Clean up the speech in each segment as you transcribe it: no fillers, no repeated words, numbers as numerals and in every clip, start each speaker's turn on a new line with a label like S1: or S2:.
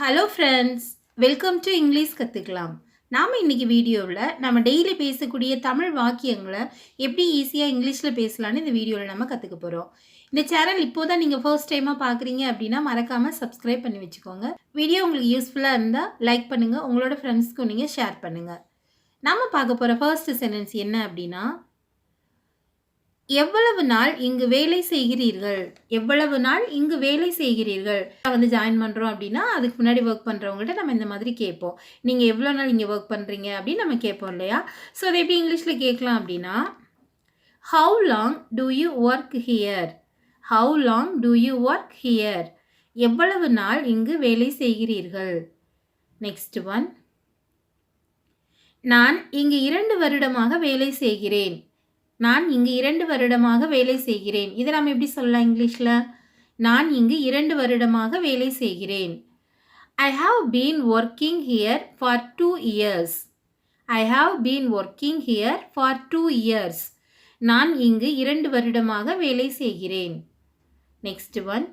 S1: Hello friends, welcome to English கற்றுக்கலாம். நாம் இன்றைக்கி வீடியோவில் நம்ம டெய்லி பேசக்கூடிய தமிழ் வாக்கியங்களை எப்படி ஈஸியாக இங்கிலீஷில் பேசலான்னு இந்த வீடியோவில் நம்ம கற்றுக்க போகிறோம். இந்த சேனல் இப்போ தான் நீங்கள் ஃபர்ஸ்ட் டைமாக பார்க்குறீங்க அப்படின்னா மறக்காமல் சப்ஸ்கிரைப் பண்ணி வச்சுக்கோங்க. வீடியோ உங்களுக்கு யூஸ்ஃபுல்லாக இருந்தால் லைக் பண்ணுங்கள், உங்களோட ஃப்ரெண்ட்ஸ்க்கும் நீங்கள் ஷேர் பண்ணுங்கள். நம்ம பார்க்க போகிற ஃபர்ஸ்ட் சென்டென்ஸ் என்ன அப்படின்னா, எவ்வளவு நாள் இங்கு வேலை செய்கிறீர்கள்? எவ்வளவு நாள் இங்கு வேலை செய்கிறீர்கள்? வந்து ஜாயின் பண்ணுறோம் அப்படின்னா அதுக்கு முன்னாடி ஒர்க் பண்ணுறவங்கள்ட்ட நம்ம இந்த மாதிரி கேட்போம். நீங்கள் எவ்வளோ நாள் இங்கே ஒர்க் பண்ணுறீங்க அப்படின்னு நம்ம கேட்போம் இல்லையா? ஸோ அதை எப்படி இங்கிலீஷில் கேட்கலாம் அப்படின்னா, how long do you work here? How long do you work here? எவ்வளவு நாள் இங்கு வேலை செய்கிறீர்கள்? நெக்ஸ்ட் ஒன், நான் இங்கு 2 வருடமாக வேலை செய்கிறேன். நான் இங்கு 2 வருடமாக வேலை செய்கிறேன். இதை நம்ம எப்படி சொல்லலாம் இங்கிலீஷில்? நான் இங்கு 2 வருடமாக வேலை செய்கிறேன். I have been working here for 2 years. I have been working here for 2 years. நான் இங்கு 2 வருடமாக வேலை செய்கிறேன். நெக்ஸ்ட் ஒன்,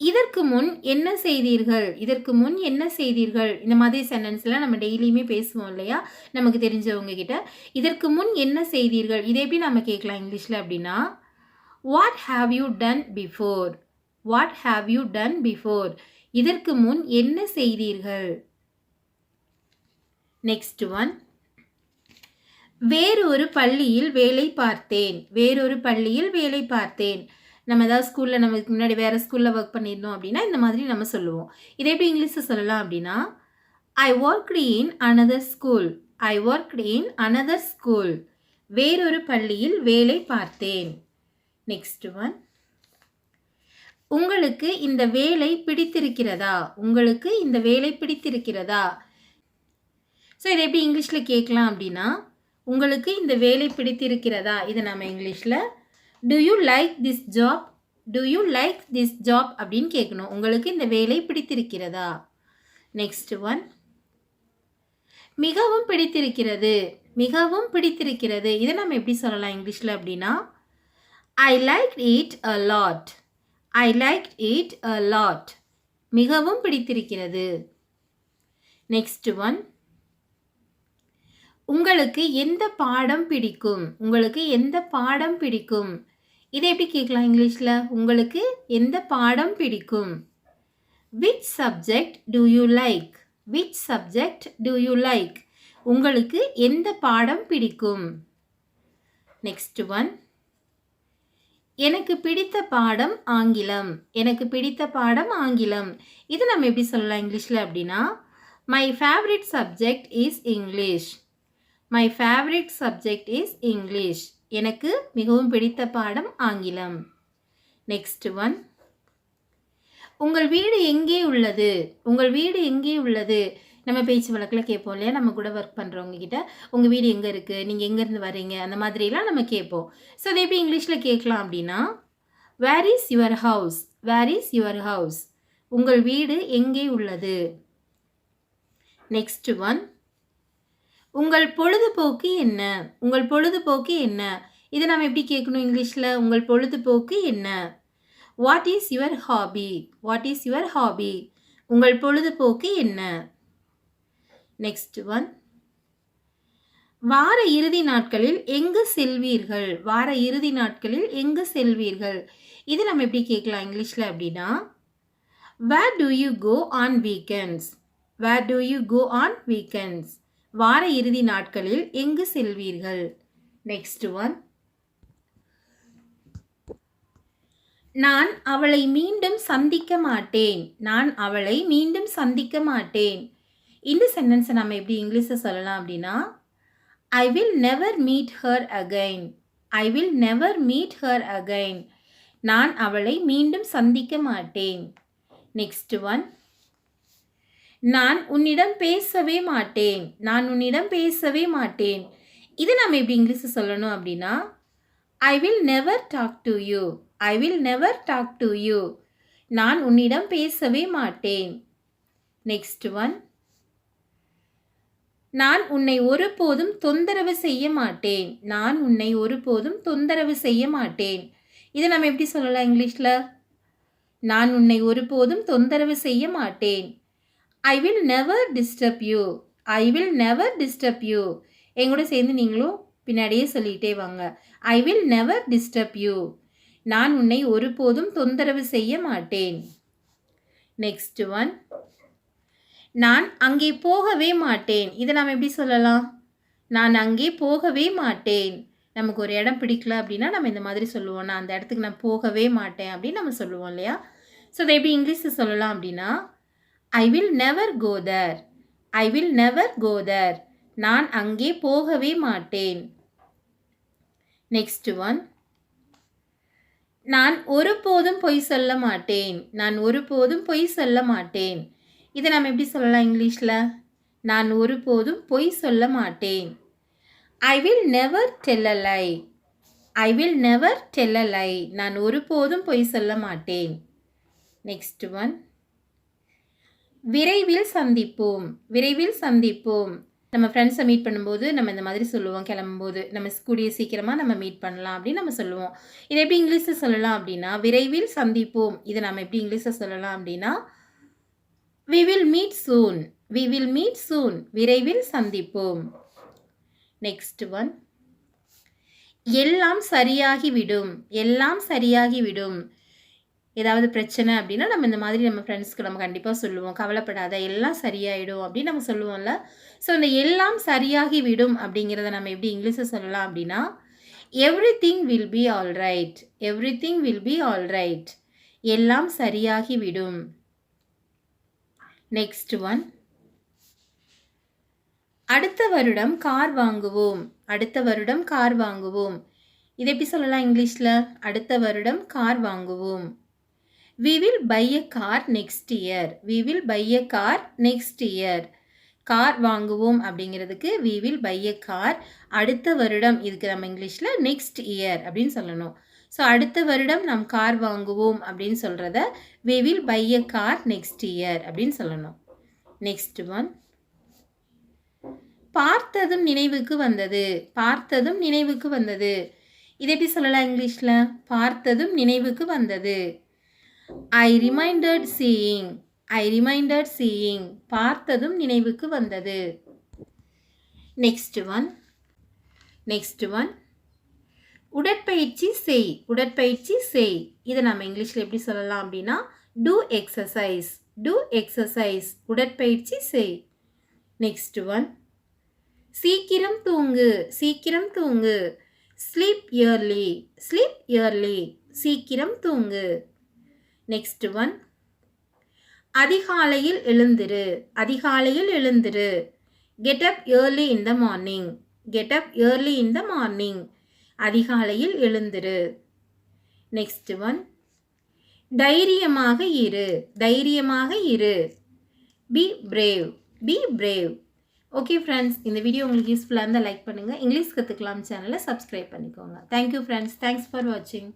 S1: இதற்கு முன் என்ன செய்தீர்கள்? இதற்கு முன் என்ன செய்தீர்கள்? இந்த மாதிரி சென்டென்ஸ்லாம் நம்ம டெய்லியுமே பேசுவோம் இல்லையா, நமக்கு தெரிஞ்சவங்க கிட்ட. இதற்கு முன் என்ன செய்தீர்கள்? இதை எப்படி நம்ம கேட்கலாம் இங்கிலீஷில் அப்படின்னா, what have you done before? What have you done before? இதற்கு முன் என்ன செய்தீர்கள்? நெக்ஸ்ட் ஒன், வேறொரு பள்ளியில் வேலை பார்த்தேன். வேறொரு பள்ளியில் வேலை பார்த்தேன். நம்ம ஏதாவது ஸ்கூலில் நமக்கு முன்னாடி வேறு ஸ்கூலில் ஒர்க் பண்ணியிருந்தோம் அப்படின்னா இந்த மாதிரி நம்ம சொல்லுவோம். இதை எப்படி இங்கிலீஷில் சொல்லலாம் அப்படின்னா, ஐ worked in another school. I worked in another school. வேறொரு பள்ளியில் வேலை பார்த்தேன். நெக்ஸ்ட் ஒன், உங்களுக்கு இந்த வேலை பிடித்திருக்கிறதா? உங்களுக்கு இந்த வேலை பிடித்திருக்கிறதா? ஸோ இதை எப்படி இங்கிலீஷில் கேட்கலாம் அப்படின்னா, உங்களுக்கு இந்த வேலை பிடித்திருக்கிறதா? இதை நம்ம இங்கிலீஷில் do you like this job? do you like this job அப்படின்னு கேட்கணும். உங்களுக்கு இந்த வேலை பிடித்திருக்கிறதா? நெக்ஸ்ட் ஒன், மிகவும் பிடித்திருக்கிறது. மிகவும் பிடித்திருக்கிறது. இதை நம்ம எப்படி சொல்லலாம் இங்கிலீஷில் அப்படின்னா, I liked it a lot. I liked it a lot. மிகவும் பிடித்திருக்கிறது. நெக்ஸ்ட் ஒன், உங்களுக்கு எந்த பாடம் பிடிக்கும்? உங்களுக்கு எந்த பாடம் பிடிக்கும்? இதை எப்படி கேட்கலாம் இங்கிலீஷில்? உங்களுக்கு எந்த பாடம் பிடிக்கும்? which subject do you like? which subject do you like? உங்களுக்கு எந்த பாடம் பிடிக்கும்? நெக்ஸ்ட் ஒன், எனக்கு பிடித்த பாடம் ஆங்கிலம். எனக்கு பிடித்த பாடம் ஆங்கிலம். இது நம்ம எப்படி சொல்லலாம் இங்கிலீஷில் அப்படின்னா, my favorite subject is English. My favorite subject is English. எனக்கு மிகவும் பிடித்த பாடம் ஆங்கிலம். நெக்ஸ்ட் ஒன், உங்கள் வீடு எங்கே உள்ளது? உங்கள் வீடு எங்கே உள்ளது? நம்ம பேச்சு வழக்கில் கேட்போம் இல்லையா, நம்ம கூட ஒர்க் பண்ணுறவங்க கிட்ட, உங்கள் வீடு எங்கே இருக்குது? நீங்கள் எங்கேருந்து வரீங்க? அந்த மாதிரிலாம் நம்ம கேட்போம். ஸோ அதை எப்படி இங்கிலீஷில் கேட்கலாம் அப்படின்னா, where is your house? Where is your house? உங்கள் வீடு எங்கே உள்ளது? நெக்ஸ்ட் ஒன், உங்கள் பொழுதுபோக்கு என்ன? உங்கள் பொழுதுபோக்கு என்ன? இதை நம்ம எப்படி கேட்கணும் இங்கிலீஷில்? உங்கள் பொழுதுபோக்கு என்ன? What is your hobby? What is your hobby? உங்கள் பொழுதுபோக்கு என்ன? நெக்ஸ்ட் ஒன், வார இறுதி நாட்களில் எங்கு செல்வீர்கள்? வார இறுதி நாட்களில் எங்கு செல்வீர்கள்? இது நம்ம எப்படி கேட்கலாம் இங்கிலீஷில் அப்படின்னா, where do you go on weekends? where do you go on weekends? வார இறுதி நாட்களில் எங்கு செல்வீர்கள்? நெக்ஸ்ட் ஒன், நான் அவளை மீண்டும் சந்திக்க மாட்டேன். நான் அவளை மீண்டும் சந்திக்க மாட்டேன். இந்த சென்டென்ஸை நம்ம எப்படி இங்கிலீஷில் சொல்லலாம் அப்படின்னா, I will never meet her again. I will never meet her again. நான் அவளை மீண்டும் சந்திக்க மாட்டேன். நெக்ஸ்ட் ஒன், நான் உன்னிடம் பேசவே மாட்டேன். நான் உன்னிடம் பேசவே மாட்டேன். இது நம்ம எப்படி இங்கிலீஷில் சொல்லணும் அப்படின்னா, I will never talk to you. I will never talk to you. நான் உன்னிடம் பேசவே மாட்டேன். நெக்ஸ்ட் ஒன், நான் உன்னை ஒருபோதும் தொந்தரவு செய்ய மாட்டேன். நான் உன்னை ஒருபோதும் தொந்தரவு செய்ய மாட்டேன். இதை நம்ம எப்படி சொல்லலாம் இங்கிலீஷில்? நான் உன்னை ஒருபோதும் தொந்தரவு செய்ய மாட்டேன். I will never disturb you. I will never disturb you. எங்கூட சேர்ந்து நீங்களும் பின்னாடியே சொல்லிகிட்டே வாங்க. ஐ வில் நெவர் டிஸ்டர்ப் யூ. நான் உன்னை ஒருபோதும் தொந்தரவு செய்ய மாட்டேன். நெக்ஸ்ட் ஒன், நான் அங்கே போகவே மாட்டேன். இதை நாம் எப்படி சொல்லலாம்? நான் அங்கே போகவே மாட்டேன். நமக்கு ஒரு இடம் பிடிக்கல அப்படின்னா நம்ம இந்த மாதிரி சொல்லுவோம். நான் அந்த இடத்துக்கு நான் போகவே மாட்டேன் அப்படின்னு நம்ம சொல்லுவோம் இல்லையா? ஸோ அதை எப்படி இங்கிலீஷில் சொல்லலாம் அப்படின்னா, I will never go there. I will never go there. நான் அங்கே போகவே மாட்டேன். நெக்ஸ்ட் ஒன், நான் ஒருபோதும் பொய் சொல்ல மாட்டேன். நான் ஒருபோதும் பொய் சொல்ல மாட்டேன். இதை நம்ம எப்படி சொல்லலாம் இங்கிலீஷில்? நான் ஒருபோதும் பொய் சொல்ல மாட்டேன். I will never tell a lie. I will never tell a lie. நான் ஒருபோதும் பொய் சொல்ல மாட்டேன். நெக்ஸ்ட் ஒன், விரைவில் சந்திப்போம். விரைவில் சந்திப்போம். நம்ம ஃப்ரெண்ட்ஸை மீட் பண்ணும்போது நம்ம இந்த மாதிரி சொல்லுவோம். கிளம்பும்போது நம்ம கூடிய சீக்கிரமாக நம்ம மீட் பண்ணலாம் அப்படின்னு நம்ம சொல்லுவோம். இதை எப்படி இங்கிலீஷில் சொல்லலாம் அப்படின்னா, விரைவில் சந்திப்போம். இதை நம்ம எப்படி இங்கிலீஷில் சொல்லலாம் அப்படின்னா, we will meet soon. we will meet soon. விரைவில் சந்திப்போம். நெக்ஸ்ட் ஒன், எல்லாம் சரியாகிவிடும். எல்லாம் சரியாகிவிடும். ஏதாவது பிரச்சனை அப்படின்னா நம்ம இந்த மாதிரி நம்ம ஃப்ரெண்ட்ஸ்க்கு நம்ம கண்டிப்பாக சொல்லுவோம். கவலைப்படாத, எல்லாம் சரியாயிடும் அப்படின்னு நம்ம சொல்லுவோம்ல. ஸோ இந்த எல்லாம் சரியாகிவிடும் அப்படிங்கிறத நம்ம எப்படி இங்கிலீஷில் சொல்லலாம் அப்படின்னா, everything will be all right. Everything will be all right. எல்லாம் சரியாகிவிடும். நெக்ஸ்ட் ஒன், அடுத்த வருடம் கார் வாங்குவோம். அடுத்த வருடம் கார் வாங்குவோம். இதை எப்படி சொல்லலாம் இங்கிலீஷில்? அடுத்த வருடம் கார் வாங்குவோம். we will buy a car next year. we will buy a car next year. Car வாங்குவோம் அப்படிங்கிறதுக்கு we will buy a car. அடுத்த வருடம், இதுக்கு நம்ம இங்கிலீஷில் நெக்ஸ்ட் இயர் அப்படின்னு சொல்லணும். ஸோ அடுத்த வருடம் நாம் கார் வாங்குவோம் அப்படின்னு சொல்கிறத we will buy a car next year அப்படின்னு சொல்லணும். நெக்ஸ்ட் ஒன், பார்த்ததும் நினைவுக்கு வந்தது. பார்த்ததும் நினைவுக்கு வந்தது. இதை எப்படி சொல்லலாம் இங்கிலீஷில்? பார்த்ததும் நினைவுக்கு வந்தது. ஐ ரிமைண்டட் சீயிங். ஐ ரிமைண்டட் சீயிங். பார்த்ததும் நினைவுக்கு வந்தது. நெக்ஸ்ட் ஒன், நெக்ஸ்ட் ஒன், உடற்பயிற்சி செய். உடற்பயிற்சி செய். இதை நம்ம இங்கிலீஷில் எப்படி சொல்லலாம் அப்படின்னா, டூ எக்ஸசைஸ். Two exercise. உடற்பயிற்சி செய். நெக்ஸ்ட் ஒன், சீக்கிரம் தூங்கு. சீக்கிரம் தூங்கு. Sleep early. Sleep early. சீக்கிரம் தூங்கு. நெக்ஸ்ட் ஒன், அதிகாலையில் எழுந்திரு. அதிகாலையில் எழுந்திரு. Get up early in the morning. Get up early in the morning. அதிகாலையில் எழுந்திரு. நெக்ஸ்ட் ஒன், தைரியமாக இரு. தைரியமாக இரு. Be brave. Be brave. Okay friends, இந்த வீடியோ உங்களுக்கு யூஸ்ஃபுல்லாக இருந்தால் லைக் பண்ணுங்கள். இங்கிலீஷ் கற்றுக்கலாம் சேனலை சப்ஸ்கிரைப் பண்ணிக்கோங்க. Thank you friends. தேங்க்ஸ் ஃபார் வாட்சிங்.